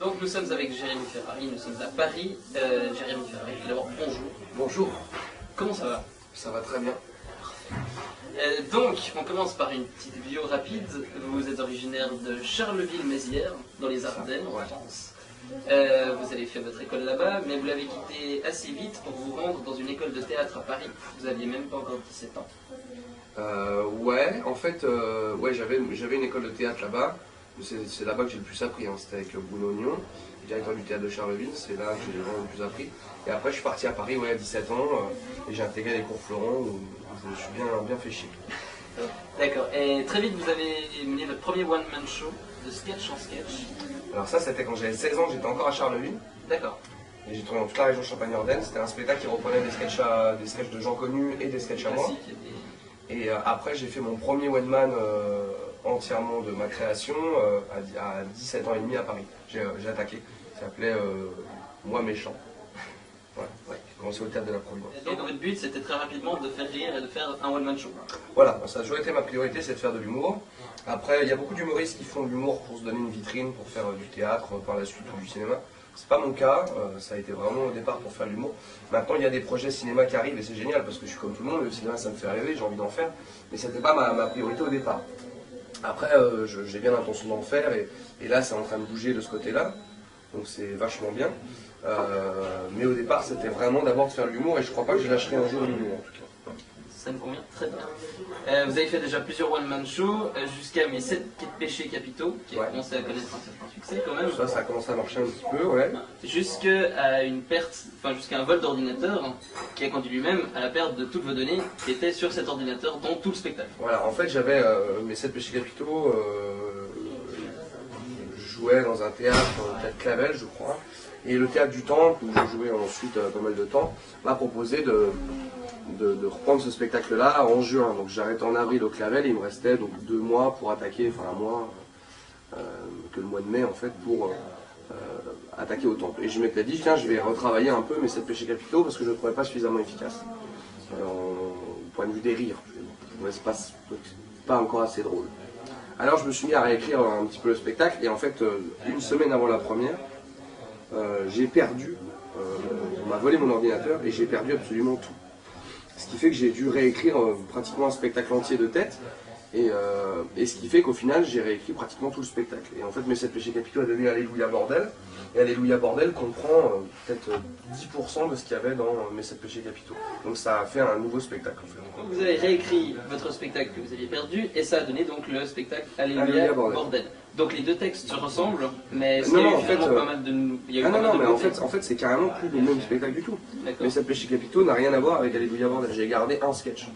Donc nous sommes avec Jérémy Ferrari, nous sommes à Paris. Jérémy Ferrari, d'abord bonjour. Bonjour. Comment ça va? Ça va très bien. Donc, on commence par une petite bio rapide. Vous êtes originaire de Charleville-Mézières, dans les Ardennes, en France. Vous avez fait votre école là-bas, mais vous l'avez quitté assez vite pour vous rendre dans une école de théâtre à Paris. Vous n'aviez même pas encore 17 ans. Ouais, en fait, j'avais une école de théâtre là-bas. C'est là-bas que j'ai le plus appris, hein. C'était avec Bruno Ognon, directeur du théâtre de Charleville, c'est là que j'ai vraiment le plus appris. Et après je suis parti à Paris à 17 ans et j'ai intégré les cours Florent où je me suis bien fait chier. D'accord, et très vite vous avez mené votre premier one-man show de sketch en sketch. Alors ça c'était quand j'avais 16 ans, j'étais encore à Charleville. D'accord. Et j'ai tourné dans toute la région Champagne-Ardenne, c'était un spectacle qui reprenait des sketchs de gens connus et des sketchs à moi. Et après j'ai fait mon premier one-man entièrement de ma création à 17 ans et demi à Paris. J'ai attaqué, ça s'appelait Moi Méchant. Ouais, j'ai commencé au théâtre de la Providence. Et donc votre but c'était très rapidement de faire rire et de faire un one-man show. Voilà, ça a toujours été ma priorité, c'est de faire de l'humour. Après, il y a beaucoup d'humoristes qui font de l'humour pour se donner une vitrine, pour faire du théâtre par la suite ou du cinéma. C'est pas mon cas, ça a été vraiment au départ pour faire de l'humour. Maintenant, il y a des projets cinéma qui arrivent et c'est génial parce que je suis comme tout le monde, le cinéma ça me fait rêver, j'ai envie d'en faire. Mais c'était pas ma priorité au départ. Après, j'ai bien l'intention d'en faire et là, c'est en train de bouger de ce côté-là. Donc c'est vachement bien. Mais au départ, c'était vraiment d'abord de faire de l'humour et je crois pas que je lâcherai un jour l'humour en tout cas. Ça me convient très bien. Vous avez fait déjà plusieurs one-man shows, jusqu'à mes 7 péchés capitaux, qui a commencé à connaître un certain succès quand même. Ça a commencé à marcher un petit peu, ouais. Jusqu'à une perte, jusqu'à un vol d'ordinateur, qui a conduit lui-même à la perte de toutes vos données qui étaient sur cet ordinateur, dont tout le spectacle. Voilà, en fait j'avais mes 7 péchés capitaux, je jouais dans un théâtre, théâtre Clavel je crois, et le théâtre du Temple, où je jouais ensuite pas mal de temps, m'a proposé de reprendre ce spectacle-là en juin. Donc j'arrête en avril au Clavel et il me restait donc 2 mois pour attaquer, enfin un mois, que le mois de mai en fait, pour attaquer au Temple. Et je m'étais dit, tiens, je vais retravailler un peu mes 7 péchés capitaux parce que je ne le trouvais pas suffisamment efficace. Au point de vue des rires, je trouvais pas encore assez drôle. Alors je me suis mis à réécrire un petit peu le spectacle et en fait, une semaine avant la première, j'ai perdu, on m'a volé mon ordinateur et j'ai perdu absolument tout. Ce qui fait que j'ai dû réécrire pratiquement un spectacle entier de tête et ce qui fait qu'au final j'ai réécrit pratiquement tout le spectacle. Et en fait mes 7 péchés capitaux a donné Alléluia Bordel et Alléluia Bordel comprend peut-être 10% de ce qu'il y avait dans mes 7 péchés capitaux. Donc ça a fait un nouveau spectacle en fait. Donc vous avez réécrit votre spectacle que vous aviez perdu et ça a donné donc le spectacle Alléluia Bordel. Donc les deux textes se ressemblent, mais il y a eu pas mal de... en fait c'est carrément plus le même spectacle du tout. Mais 7 péchés capitaux n'a rien à voir avec Alléluia Bordel. J'ai gardé un sketch.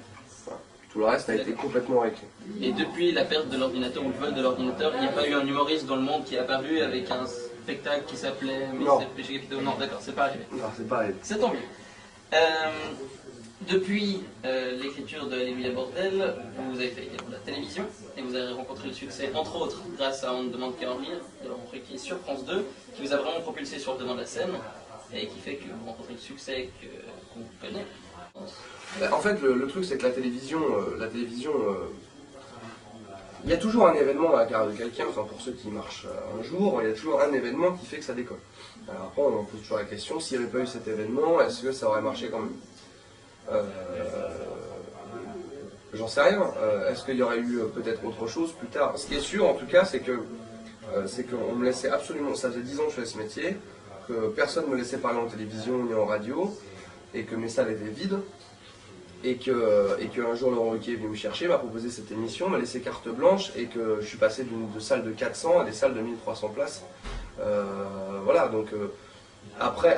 Voilà. Tout le reste a été complètement réécrit. Et depuis la perte de l'ordinateur ou le vol de l'ordinateur, il n'y a pas eu un humoriste dans le monde qui est apparu avec un spectacle qui s'appelait Mes 7 péchés capitaux? Non, d'accord, c'est pas arrivé. Non, c'est pas arrivé. C'est tant mieux. Depuis l'écriture de Alléluia Bordel, vous avez fait également de la télévision et vous avez rencontré le succès, entre autres, grâce à On ne demande qu'à en rire, qui est sur France 2, qui vous a vraiment propulsé sur le devant de la scène et qui fait que vous rencontrez le succès qu'on connaît. En fait, le truc, c'est que la télévision, il y a toujours un événement à la carrière de quelqu'un, enfin pour ceux qui marchent un jour, il y a toujours un événement qui fait que ça décolle. Alors après, on en pose toujours la question, s'il n'y avait pas eu cet événement, est-ce que ça aurait marché quand même? J'en sais rien. Est-ce qu'il y aurait eu peut-être autre chose plus tard? Ce qui est sûr en tout cas, c'est qu'on me laissait absolument, ça faisait 10 ans que je faisais ce métier, que personne ne me laissait parler en télévision ni en radio, et que mes salles étaient vides, et qu'un jour Laurent Ruquier est venu me chercher, m'a proposé cette émission, m'a laissé carte blanche, et que je suis passé de salles de 400 à des salles de 1300 places. Voilà, donc... Après,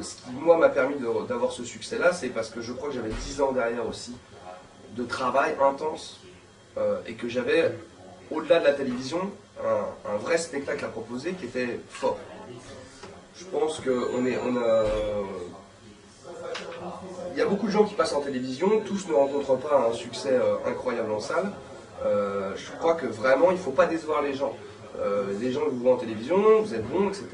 ce qui moi m'a permis d'avoir ce succès-là, c'est parce que je crois que j'avais 10 ans derrière aussi de travail intense et que j'avais, au-delà de la télévision, un vrai spectacle à proposer qui était fort. Je pense il y a beaucoup de gens qui passent en télévision, tous ne rencontrent pas un succès incroyable en salle. Je crois que vraiment, il ne faut pas décevoir les gens. Les gens que vous voient en télévision, vous êtes bons, etc.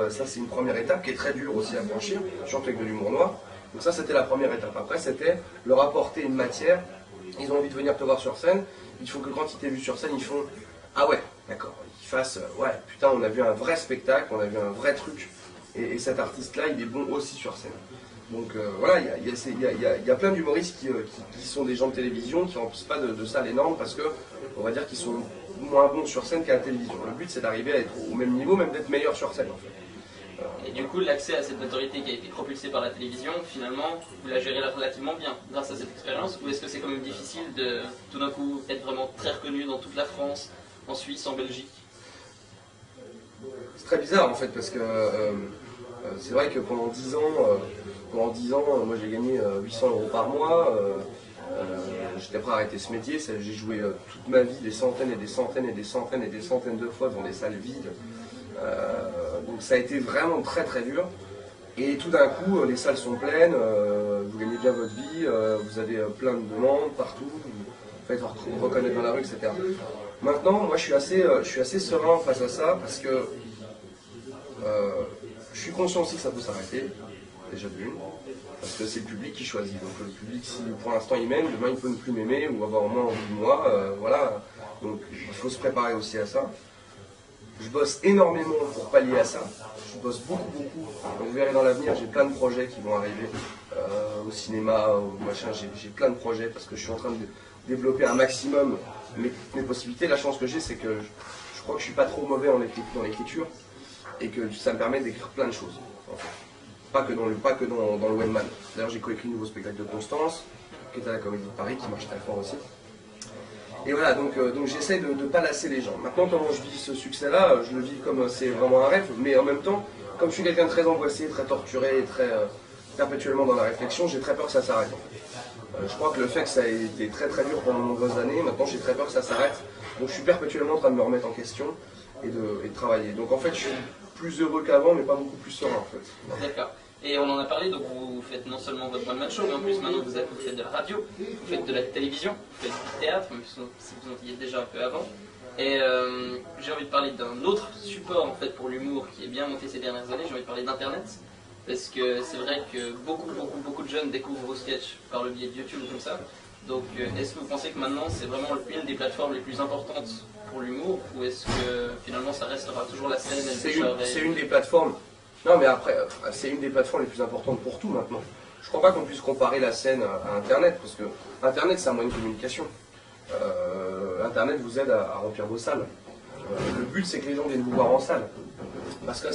Ça c'est une première étape qui est très dure aussi à franchir, surtout avec de l'humour noir. Donc ça c'était la première étape. Après c'était leur apporter une matière, ils ont envie de venir te voir sur scène, il faut que quand ils t'aient vu sur scène, ils font « Ah ouais, d'accord, il fassent ouais, putain, on a vu un vrai spectacle, on a vu un vrai truc, et cet artiste-là, il est bon aussi sur scène. Donc voilà, il y a plein d'humoristes qui sont des gens de télévision, qui remplissent pas de salles énormes parce que, on va dire qu'ils sont moins bons sur scène qu'à la télévision. Le but, c'est d'arriver à être au même niveau, même d'être meilleur sur scène en fait. Et du coup, l'accès à cette notoriété qui a été propulsée par la télévision, finalement, vous la gérez relativement bien grâce à cette expérience, ou est-ce que c'est quand même difficile de tout d'un coup être vraiment très reconnu dans toute la France, en Suisse, en Belgique? C'est très bizarre en fait parce que c'est vrai que pendant 10 ans, moi j'ai gagné 800 € par mois. J'étais prêt à arrêter ce métier, j'ai joué toute ma vie des centaines et des centaines et des centaines et des centaines de fois dans des salles vides. Donc ça a été vraiment très très dur. Et tout d'un coup, les salles sont pleines, vous gagnez bien votre vie, vous avez plein de demandes partout, vous faites reconnaître dans la rue, etc. Maintenant, moi je suis assez serein face à ça parce que je suis conscient aussi que ça peut s'arrêter, déjà d'une, parce que c'est le public qui choisit. Donc le public, si pour l'instant il m'aime, demain il peut ne plus m'aimer ou avoir moins envie de moi, voilà. Donc il faut se préparer aussi à ça. Je bosse énormément pour pallier à ça. Je bosse beaucoup. Donc vous verrez dans l'avenir, j'ai plein de projets qui vont arriver au cinéma, au machin. J'ai plein de projets parce que je suis en train de développer un maximum mes possibilités. La chance que j'ai, c'est que je crois que je suis pas trop mauvais dans l'écriture et que ça me permet d'écrire plein de choses. En fait. Pas que dans le webman. D'ailleurs, j'ai coécrit un nouveau spectacle de Constance, qui est à la Comédie de Paris, qui marche très fort aussi. Et voilà, donc j'essaie de ne pas lasser les gens. Maintenant, comment je vis ce succès-là, je le vis comme c'est vraiment un rêve, mais en même temps, comme je suis quelqu'un de très angoissé, très torturé et très perpétuellement dans la réflexion, j'ai très peur que ça s'arrête. En fait. Je crois que le fait que ça a été très très dur pendant de nombreuses années, maintenant j'ai très peur que ça s'arrête. Donc je suis perpétuellement en train de me remettre en question et de travailler. Donc en fait, je suis plus heureux qu'avant, mais pas beaucoup plus serein en fait. D'accord. Et on en a parlé, donc vous faites non seulement votre one-man show, mais en plus maintenant vous faites de la radio, vous faites de la télévision, vous faites du théâtre, même si vous en y êtes déjà un peu avant. Et j'ai envie de parler d'un autre support en fait pour l'humour qui est bien monté ces dernières années, j'ai envie de parler d'Internet. Parce que c'est vrai que beaucoup de jeunes découvrent vos sketchs par le biais de YouTube ou comme ça. Donc est-ce que vous pensez que maintenant c'est vraiment une des plateformes les plus importantes pour l'humour, ou est-ce que finalement ça restera toujours la scène? C'est une des plateformes. Non mais après, c'est une des plateformes les plus importantes pour tout maintenant. Je crois pas qu'on puisse comparer la scène à Internet, parce que Internet c'est un moyen de communication. Internet vous aide à remplir vos salles. Le but c'est que les gens viennent vous voir en salle. Parce que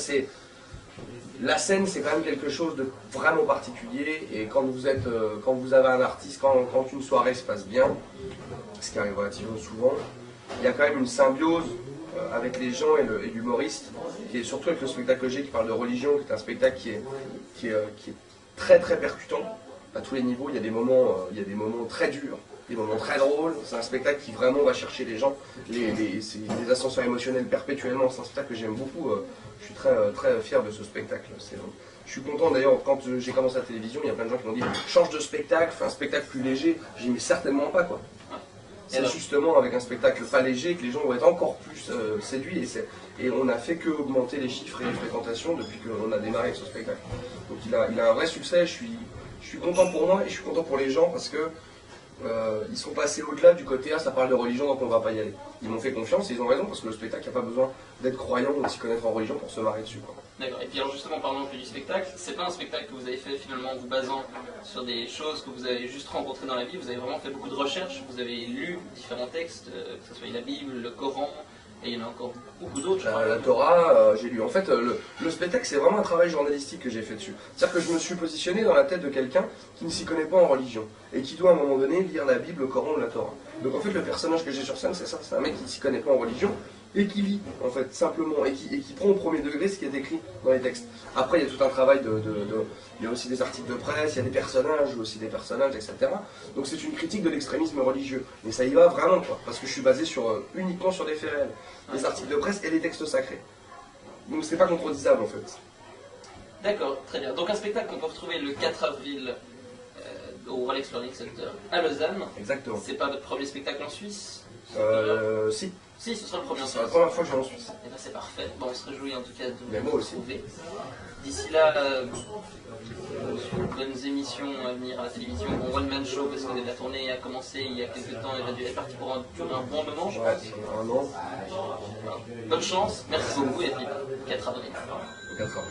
la scène c'est quand même quelque chose de vraiment particulier, et quand vous avez un artiste, quand une soirée se passe bien, ce qui arrive relativement souvent, il y a quand même une symbiose avec les gens et l'humoriste, qui est surtout avec le spectacle G qui parle de religion, qui est un spectacle qui est très très percutant à tous les niveaux. Il y a des moments très durs, des moments très drôles. C'est un spectacle qui vraiment va chercher les gens, c'est des ascenseurs émotionnels perpétuellement. C'est un spectacle que j'aime beaucoup. Je suis très très fier de ce spectacle. Je suis content d'ailleurs, quand j'ai commencé la télévision, il y a plein de gens qui m'ont dit change de spectacle, fais un spectacle plus léger. J'ai dit mais certainement pas quoi. C'est justement avec un spectacle pas léger que les gens vont être encore plus séduits, et on n'a fait que augmenter les chiffres et les fréquentations depuis qu'on a démarré avec ce spectacle. Donc il a un vrai succès, je suis content pour moi et je suis content pour les gens parce que ils sont passés au-delà du côté ça parle de religion donc on va pas y aller. Ils m'ont fait confiance et ils ont raison parce que le spectacle n'a pas besoin d'être croyant ou de s'y connaître en religion pour se marrer dessus. D'accord, et puis alors justement parlons un peu du spectacle, c'est pas un spectacle que vous avez fait finalement en vous basant sur des choses que vous avez juste rencontrées dans la vie, vous avez vraiment fait beaucoup de recherches, vous avez lu différents textes, que ce soit la Bible, le Coran, et il y en a encore beaucoup d'autres. La Torah, j'ai lu. En fait, le spectacle, c'est vraiment un travail journalistique que j'ai fait dessus. C'est-à-dire que je me suis positionné dans la tête de quelqu'un qui ne s'y connaît pas en religion et qui doit à un moment donné lire la Bible, le Coran ou la Torah. Donc en fait, le personnage que j'ai sur scène, c'est ça. C'est un mec qui ne s'y connaît pas en religion et qui lit, en fait, simplement, et qui prend au premier degré ce qui est écrit dans les textes. Après, il y a tout un travail il y a aussi des articles de presse, il y a des personnages, etc. Donc c'est une critique de l'extrémisme religieux. Mais ça y va vraiment, quoi, parce que je suis basé uniquement sur des faits réels. Les articles de presse et les textes sacrés. Donc c'est pas contredisable, en fait. D'accord, très bien. Donc un spectacle qu'on peut retrouver le 4 avril au Rolex Learning Center à Lausanne. Exactement. C'est pas votre premier spectacle en Suisse? Si. Si, ce sera le premier en C'est la Suisse. première fois que je vais en Suisse. Et ben c'est parfait. Bon, on se réjouit en tout cas de Mais moi vous aussi. retrouver. D'ici là, bonnes émissions à venir à la télévision. Bon, One Man Show, parce que la tournée a commencé il y a quelques temps, elle est partie pour durer un bon moment, je Ouais, pense. un an, Bonne chance, merci beaucoup et puis 4 avril. 4 ans.